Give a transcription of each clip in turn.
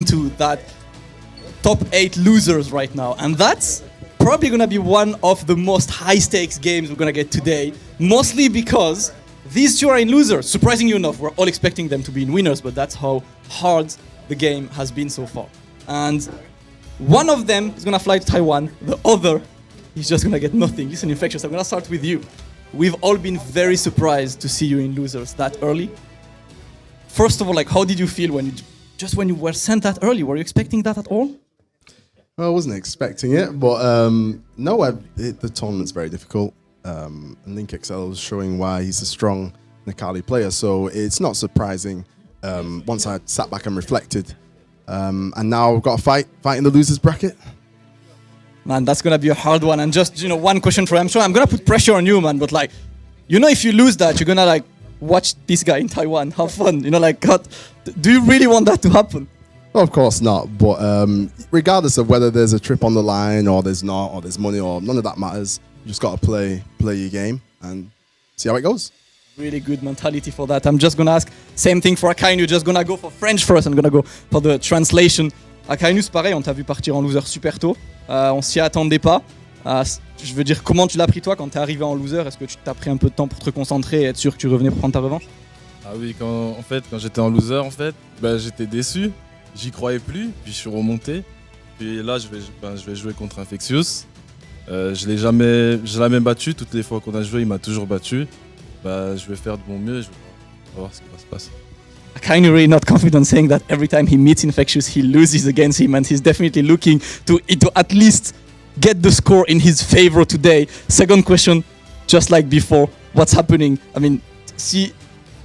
into that top 8 losers right now. And that's probably going to be one of the most high-stakes games we're going to get today, mostly because these two are in losers. Surprisingly enough, we're all expecting them to be in winners, but that's how hard the game has been so far. And one of them is going to fly to Taiwan, the other is just going to get nothing. Listen, Infectious, I'm going to start with you. We've all been very surprised to see you in losers that early. First of all, like, how did you feel when you were sent that early? Were you expecting that at all? Well, I wasn't expecting it, but no, the tournament's very difficult. And LinkXL is showing why he's a strong Necalli player, so it's not surprising once I sat back and reflected. And now I've got a fight in the losers bracket. Man, that's gonna be a hard one. And just, one question for you. I'm sure I'm gonna put pressure on you, man. But like, if you lose that, you're gonna like watch this guy in Taiwan, have fun. God, do you really want that to happen? Well, of course not. But regardless of whether there's a trip on the line or there's not, or there's money, or none of that matters. You just gotta play your game and see how it goes. Really good mentality for that. I'm just gonna ask same thing for Akainu. Just gonna go for French first. I'm gonna go for the translation. Akainu, c'est pareil. On t'a vu partir en loser super tôt. On s'y attendait pas. Je veux dire, comment tu l'as pris toi quand t'es arrivé en loser? Est-ce que tu t'as pris un peu de temps pour te reconcentrer et être sûr que tu revenais pour prendre ta revanche? Ah oui, quand j'étais en loser, j'étais déçu. J'y croyais plus. Puis je suis remonté. Puis là, je vais jouer contre Infexious. Je l'ai jamais battu. Toutes les fois qu'on a joué, il m'a toujours battu. Je vais faire de mon mieux. On va voir ce qui va se passer. Akainu really not confident saying that every time he meets Infectious, he loses against him, and he's definitely looking to at least get the score in his favor today. Second question, just like before, what's happening? I mean, si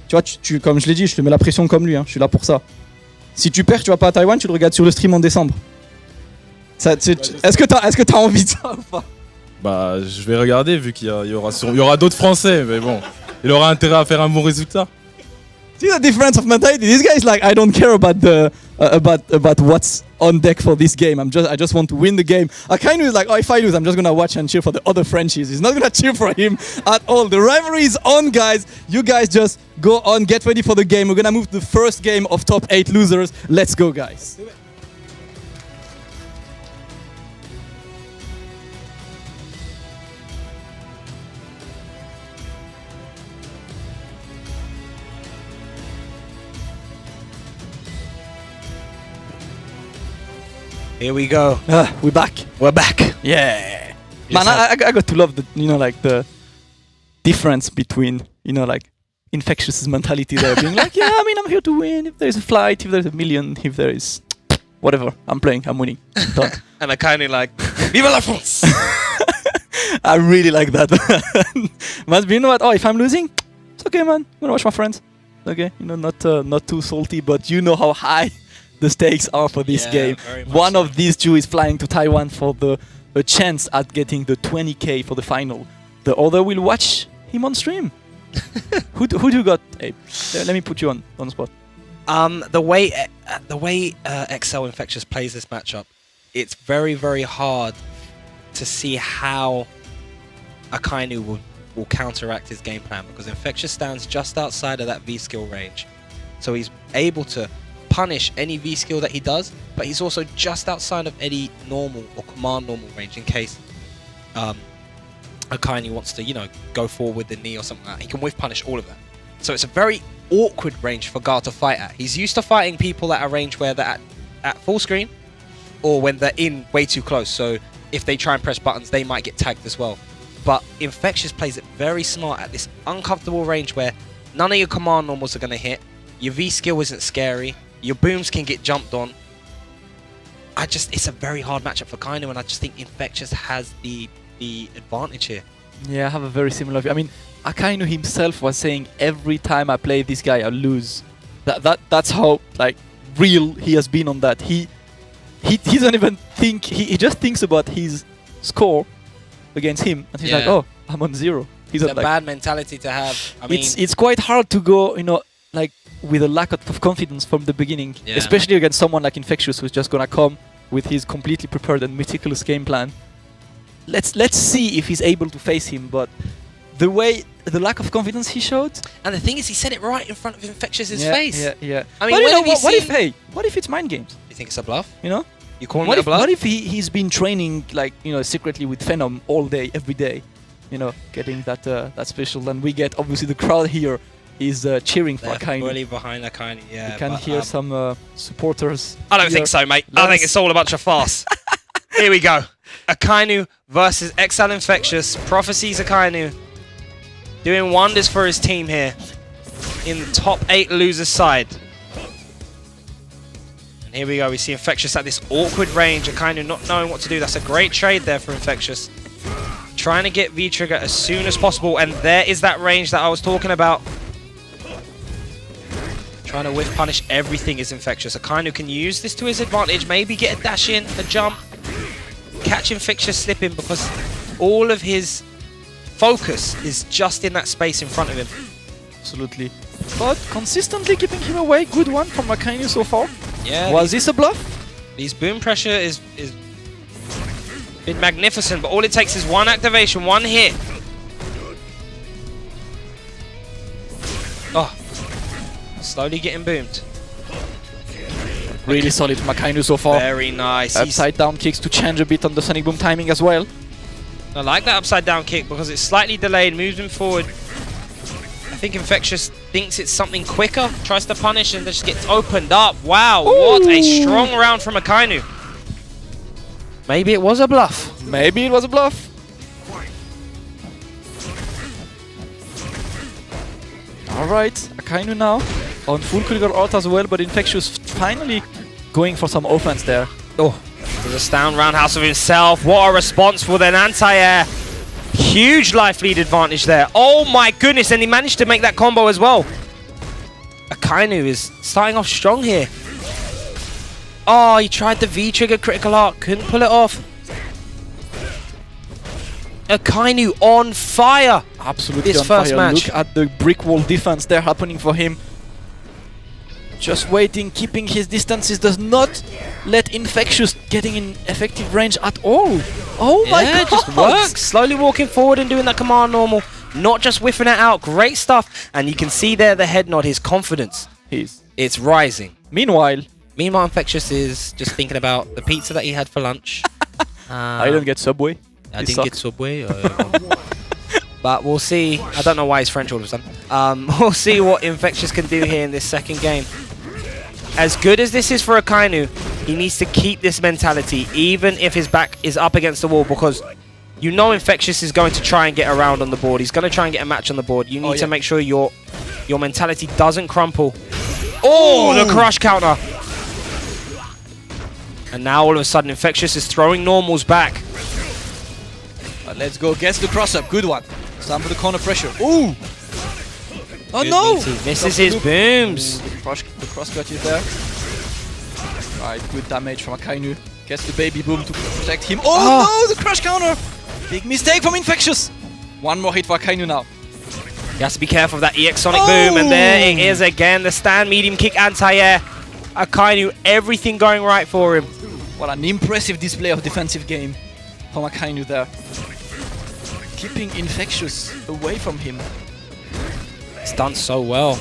tu vois, comme je l'ai dit, je te mets la pression comme lui. Je suis là pour ça. Si tu perds, tu vas pas à Taïwan, tu le regardes sur le stream en décembre. Est-ce que t'as envie de ça ou pas? Je vais regarder vu qu'il y aura d'autres Français, mais bon, il aura intérêt à faire un bon résultat. See the difference of mentality. This guy is like, I don't care about the about what's on deck for this game. I just want to win the game. Akainu is like, oh, if I lose, I'm just gonna watch and cheer for the other Frenchies. He's not gonna cheer for him at all. The rivalry is on, guys. You guys just go on, get ready for the game. We're gonna move to the first game of top 8 losers. Let's go, guys. Here we go. We're back. We're back. Yeah. Man, I got to love the the difference between Infectious' mentality there, being like, yeah, I mean, I'm here to win. If there's a flight, if there's a million, if there is whatever, I'm playing, I'm winning. Done. And I kind of like, Viva la France! I really like that. Must be, what? Oh, if I'm losing, it's okay, man. I'm gonna watch my friends. Okay, not too salty, but you know how high the stakes are for this game. One of these two is flying to Taiwan for a chance at getting the 20k for the final. The other will watch him on stream. Who do you got? Hey, let me put you on the spot. The way XL Infectious plays this matchup, it's very, very hard to see how Akainu will counteract his game plan, because Infectious stands just outside of that V skill range, so he's able to punish any V skill that he does, but he's also just outside of any normal or command normal range in case Akainu wants to, go forward with the knee or something like that. He can whiff punish all of that. So it's a very awkward range for Guile to fight at. He's used to fighting people at a range where they're at full screen or when they're in way too close. So if they try and press buttons, they might get tagged as well. But Infectious plays it very smart at this uncomfortable range where none of your command normals are going to hit. Your V skill isn't scary. Your booms can get jumped on. It's a very hard matchup for Akainu, and I just think Infectious has the advantage here. Yeah, I have a very similar view. I mean, Akainu himself was saying every time I play this guy, I lose. That's how real he has been on that. He doesn't even think. He just thinks about his score against him, and he's like, oh, I'm on 0. It's a bad mentality to have. I mean, it's quite hard to go, with a lack of confidence from the beginning, especially against someone like Infectious, who's just gonna come with his completely prepared and meticulous game plan. Let's see if he's able to face him, but the lack of confidence he showed. And the thing is, he said it right in front of Infectious's Yeah, face. yeah. I mean, but you when know, have you what if seen- what if it's mind games? You think it's a bluff? You know? You calling What it a if, bluff? what if he's been training like secretly with Venom all day, every day, getting that special, and we get obviously the crowd here is cheering for They're Akainu. fully behind Akainu, yeah. You can but, hear some supporters. I don't here. think so, mate. I think it's all a bunch of farce. Here we go. Akainu versus Exile Infectious. Prophecies Akainu doing wonders for his team here in the top 8 losers side. And here we go. We see Infectious at this awkward range. Akainu not knowing what to do. That's a great trade there for Infectious. Trying to get V-Trigger as soon as possible. And there is that range that I was talking about. Trying to whiff punish everything is Infectious. Akainu can use this to his advantage. Maybe get a dash in, a jump. Catch Infectious slipping because all of his focus is just in that space in front of him. Absolutely. But consistently keeping him away. Good one from Akainu so far. Yeah. Was this a bluff? These boom pressure is been magnificent, but all it takes is one activation, one hit. Oh. Slowly getting boomed. Really solid from Akainu so far. Very nice. He's- Upside down kicks to change a bit on the Sonic Boom timing as well. I like that upside down kick because it's slightly delayed, moves him forward. I think Infectious thinks it's something quicker, tries to punish and just gets opened up. Wow, what a strong round from Akainu. Maybe it was a bluff. Maybe it was a bluff. Alright, Akainu now on full critical art as well, but Infectious finally going for some offense there. Oh, there's a stand roundhouse of himself. What a response for an anti-air. Huge life lead advantage there. Oh my goodness, and he managed to make that combo as well. Akainu is starting off strong here. Oh, he tried the V-trigger critical art, couldn't pull it off. Akainu on fire. Absolutely This on first fire. match. Look at the brick wall defense there happening for him. Just waiting, keeping his distances, does not let Infectious getting in effective range at all. Oh my god! It just works. Slowly walking forward and doing that command normal. Not just whiffing it out. Great stuff. And you can see there the head nod, his confidence. It's rising. Meanwhile, Infectious is just thinking about the pizza that he had for lunch. I don't get Subway. I It didn't get sucks. Subway. But we'll see. I don't know why he's French all of a sudden. We'll see what Infectious can do here in this second game. As good as this is for Akainu, he needs to keep this mentality, even if his back is up against the wall, because you know Infectious is going to try and get around on the board. He's going to try and get a match on the board. You need to make sure your mentality doesn't crumple. Oh, the crush counter. And now all of a sudden Infectious is throwing normals back. Let's go. Gets the cross up. Good one. Time for the corner pressure. Ooh! Oh Good no! meaty. Misses his booms. The cross cut is there. Right, good damage from Akainu. Gets the baby boom to protect him. Oh no! The crush counter! Big mistake from Infectious. One more hit for Akainu now. He has to be careful of that EX Sonic Boom, and there it is again, the stand medium kick anti-air. Akainu, everything going right for him. What an impressive display of defensive game from Akainu there. Keeping Infectious away from him. It's done so well.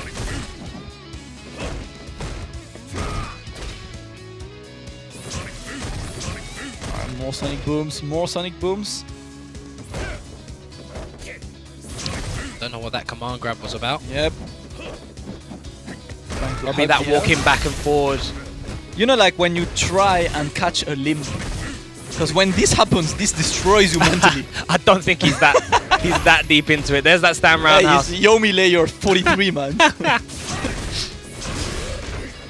More Sonic Booms, more Sonic Booms. Don't know what that command grab was about. Yep. Probably that walking back and forward. You know, like when you try and catch a limb. Because when this happens, this destroys you mentally. I don't think he's that deep into it. There's that stand Hey, roundhouse. he's Yomi layer 43, man.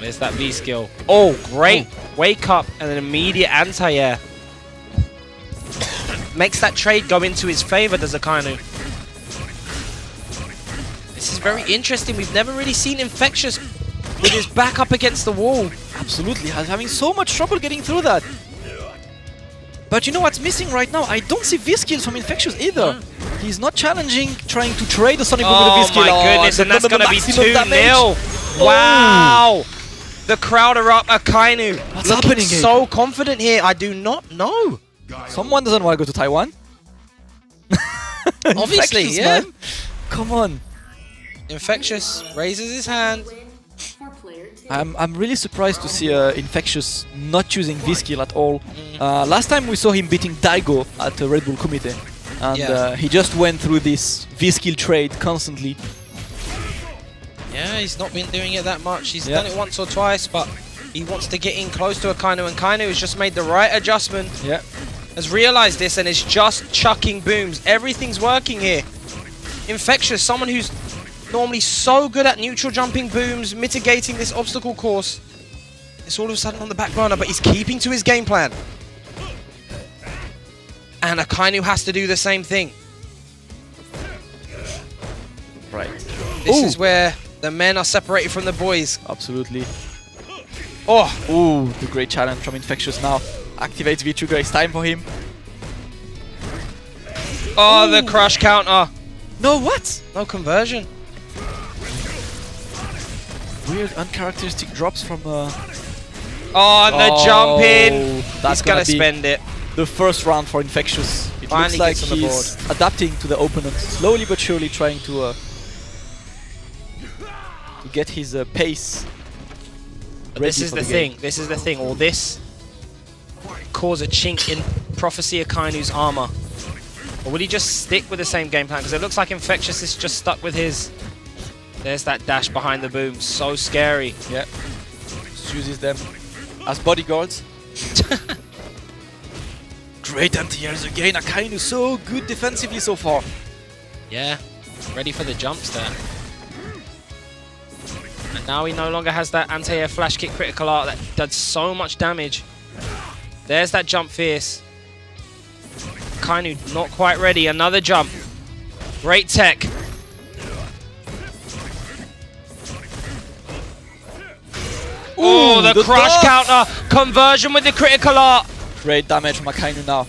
There's that V skill. Oh, great. Wake up and an immediate anti-air. Makes that trade go into his favor, does Akainu. This is very interesting. We've never really seen Infectious with his back up against the wall. Absolutely, he's having so much trouble getting through that. But you know what's missing right now? I don't see V-skills from Infectious either. He's not challenging, trying to trade the Sonic Boom with a V-skill. Oh my goodness, and that's going to be 2-0. Wow. The crowd are up. Akainu What's looking happening, Gabe? so confident here. I do not know. Someone doesn't want to go to Taiwan. Obviously, Infectious, yeah. man. Come on. Infectious raises his hand. I'm really surprised to see Infectious not using V-Skill at all. Last time we saw him beating Daigo at Red Bull Kumite. And he just went through this V-Skill trade constantly. Yeah, he's not been doing it that much. He's done it once or twice, but he wants to get in close to Akainu, and Akainu has just made the right adjustment. Yeah. Has realized this and is just chucking booms. Everything's working here. Infectious, someone who's normally so good at neutral jumping booms, mitigating this obstacle course. It's all of a sudden on the back burner, but he's keeping to his game plan. And Akainu has to do the same thing. Right. This is where the men are separated from the boys. Absolutely. Oh! Ooh, the great challenge from Infectious now. Activates V-Trigger, it's time for him. Oh, the crush counter. No, what? No conversion. Weird uncharacteristic drops from... Oh, and the jump in. That's He's gonna be spend it. the first round for Infectious. It Finally looks like gets on the he's adapting to the opponent, slowly but surely trying to get his pace. But this is the thing. This is the thing. All this cause a chink in Prophecy Akainu's armor. Or will he just stick with the same game plan? Because it looks like Infectious is just stuck with his... There's that dash behind the boom. So scary. Yeah. Just uses them as bodyguards. Great anti-airs again. Akainu so good defensively so far. Yeah. Ready for the jumps there. And now he no longer has that anti-air flash kick critical art that does so much damage. There's that jump fierce. Akainu not quite ready. Another jump. Great tech. Oh, the crush counter. Conversion with the critical art. Great damage from Akainu now.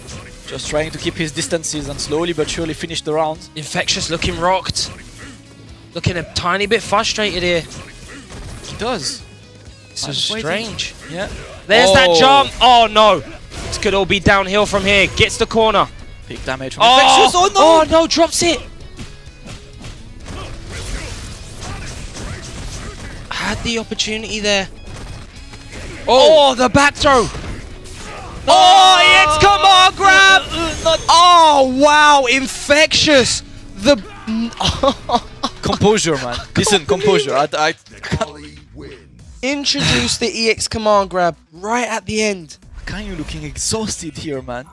Just trying to keep his distances and slowly but surely finish the round. Infectious looking rocked. Looking a tiny bit frustrated here. He does. This is strange. Yeah. There's that jump. Oh no. This could all be downhill from here. Gets the corner. Big damage from Infectious. Oh no! Oh no, drops it. Had the opportunity there. Oh, the back throw. Oh, EX command grab. Oh wow, Infectious. The composure, man. Listen, composure. I introduced the EX command grab right at the end. Akainu looking exhausted here, man.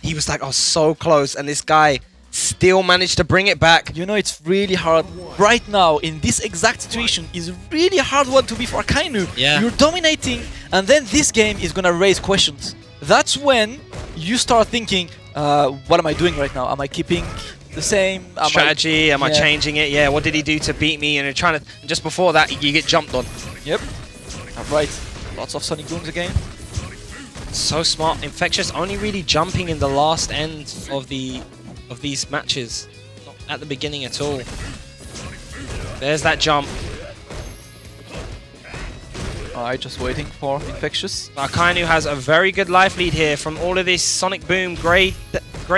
He was like, oh, so close, and this guy still managed to bring it back. You know, it's really hard. Right now, in this exact situation, is really hard one to be for Akainu. Yeah. You're dominating, and then this game is gonna raise questions. That's when you start thinking, what am I doing right now? Am I keeping the same strategy? Am I changing it? Yeah, what did he do to beat me? And you're trying to, just before that, you get jumped on. Yep. Right. Lots of Sonic Booms again. So smart. Infectious only really jumping in the last end of these matches, not at the beginning at all. There's that jump. Alright, just waiting for Infectious. Akainu has a very good life lead here from all of these Sonic Boom grey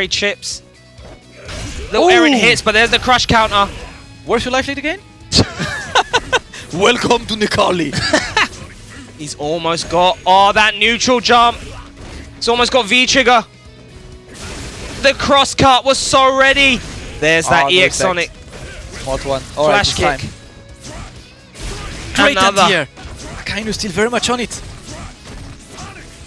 chips. Little errant hits, but there's the crush counter. Where's your life lead again? Welcome to Necalli. He's almost got, that neutral jump. He's almost got V-trigger. The cross cut was so ready. There's that EX Sonic. Smart one. Flash kick. Great anti-air. Akainu still very much on it.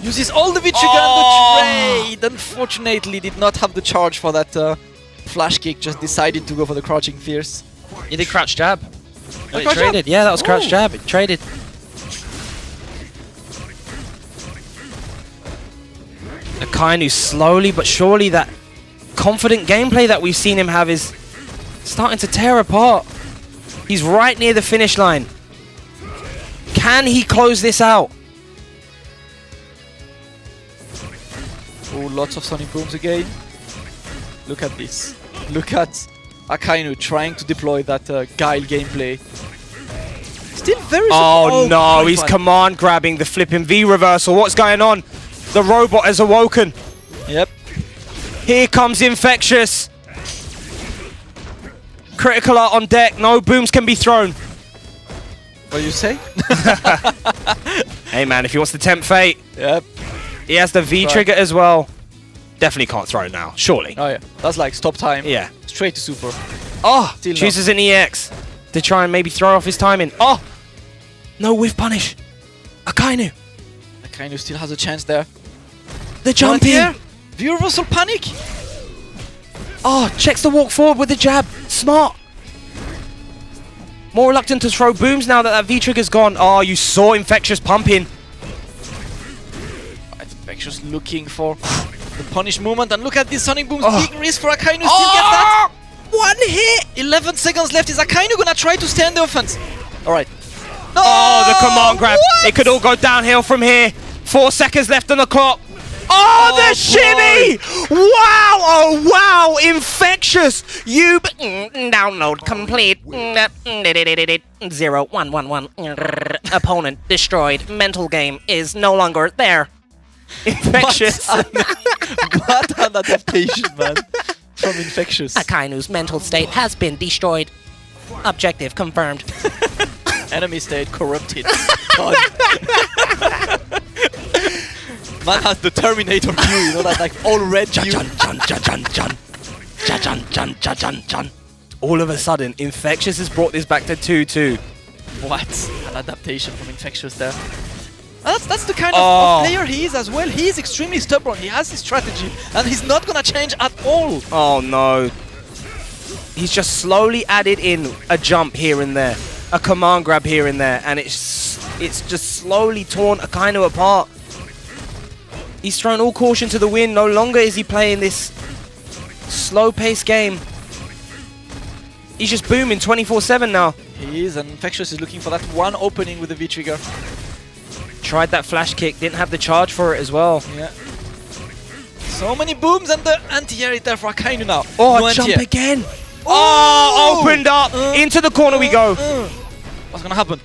Uses all the V-trigger and the trade. Unfortunately, did not have the charge for that flash kick. Just decided to go for the crouching fierce. He did crouch jab. Oh, It traded. Yeah, that was crouch jab. It traded. Akainu slowly but surely, that confident gameplay that we've seen him have is starting to tear apart. He's right near the finish line. Can he close this out? Oh, lots of Sonic Booms again. Look at this. Look at Akainu trying to deploy that Guile gameplay. Still very... Oh no, he's command grabbing the flipping V reversal. What's going on? The robot has awoken. Yep. Here comes Infectious. Critical art on deck. No booms can be thrown. What do you say? Hey man, if he wants to tempt fate, Yep. he has the V trigger as well. Definitely can't throw now, surely. Oh yeah, that's like stop time. Yeah. Straight to super. Oh, Still chooses an EX to try and maybe throw off his timing. Oh, no whiff punish. Akainu, Akainu still has a chance there. the jump in. The reversal panic. Oh, checks the walk forward with the jab. Smart. More reluctant to throw booms now that that V trigger's gone. Oh, you saw Infectious pumping. Infectious looking for the punish movement, and look at this Sonic Booms. Oh. Big risk for Akainu. Still get that. One hit. 11 seconds left. Is Akainu gonna try to stand the offense? All right. No! Oh, the command grab. What? It could all go downhill from here. 4 seconds left on the clock. Oh, Oh, the shimmy! Wow! Oh, wow! Infectious! You download complete. 0111. Opponent destroyed. Mental game is no longer there. Infectious. What an adaptation, man. From Infectious. Akainu's mental state has been destroyed. Objective confirmed. Enemy state corrupted. God. Man has the Terminator view, you know, that like all red view. All of a sudden, Infectious has brought this back to 2-2. What an adaptation from Infectious there. That's the kind of player he is as well. He is extremely stubborn. He has his strategy, and he's not gonna change at all. Oh no. He's just slowly added in a jump here and there, a command grab here and there, and it's just slowly torn Akainu apart. He's thrown all caution to the wind. No longer is he playing this slow-paced game. He's just booming 24/7 now. He is, and Infectious is looking for that one opening with the V-trigger. Tried that flash kick, didn't have the charge for it as well. Yeah. So many booms, and the anti-air is there for Akainu now. Oh, No jump anti-air. again. Oh, opened up. Into the corner we go. What's gonna happen?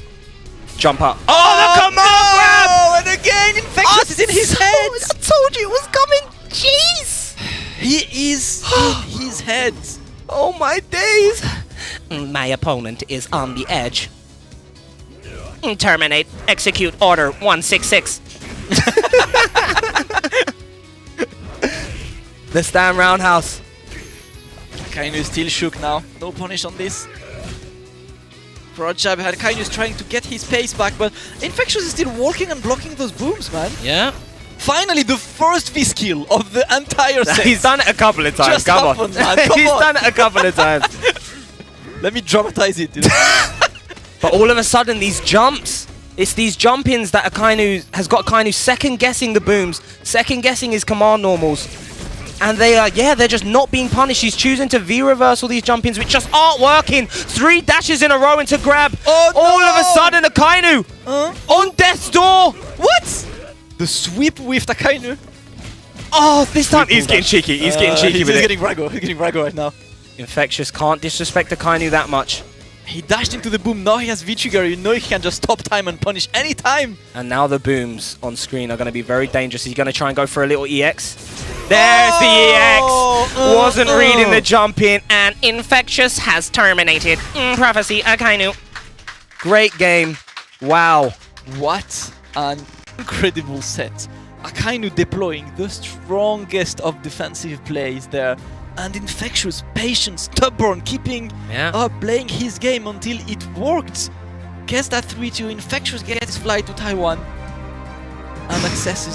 Jump up. Oh, the command grab! Oh, and again, Infectious is in his head. I told you it was coming. Jeez. He is in his head. Oh my days. My opponent is on the edge. Terminate. Execute order 166. The stand roundhouse. Akainu is still shook now. No punish on this. For a jab, Akainu is trying to get his pace back, but Infectious is still walking and blocking those booms, man. Yeah. Finally, the first V-skill of the entire set. He's done it a couple of times. Just Come on. happened, man. Come He's on. done it a couple of times. Let me dramatize it. You know? But all of a sudden, these jumps, it's these jump-ins that Akainu has got Akainu second-guessing the booms, second-guessing his command normals. And they are, yeah, they're just not being punished. He's choosing to V-reverse all these jump-ins, which just aren't working. 3 dashes in a row into grab. Oh, all of a no. sudden, Akainu on death's door. What? The sweep with Akainu. Oh, this time he's Pulled getting that. cheeky. He's getting cheeky with he's it. getting Rago. He's getting Rago right now. Infectious can't disrespect Akainu that much. He dashed into the boom. Now he has V-trigger. You know he can just stop time and punish any time. And now the booms on screen are going to be very dangerous. He's going to try and go for a little EX. There's the EX. Wasn't reading the jump in, and Infectious has terminated. Prophecy, Akainu. Great game. Wow. What an incredible set. Akainu deploying the strongest of defensive plays there. And Infectious, patient, stubborn, keeping playing his game until it worked. Gets that 3-2. Infectious gets his flight to Taiwan and accesses the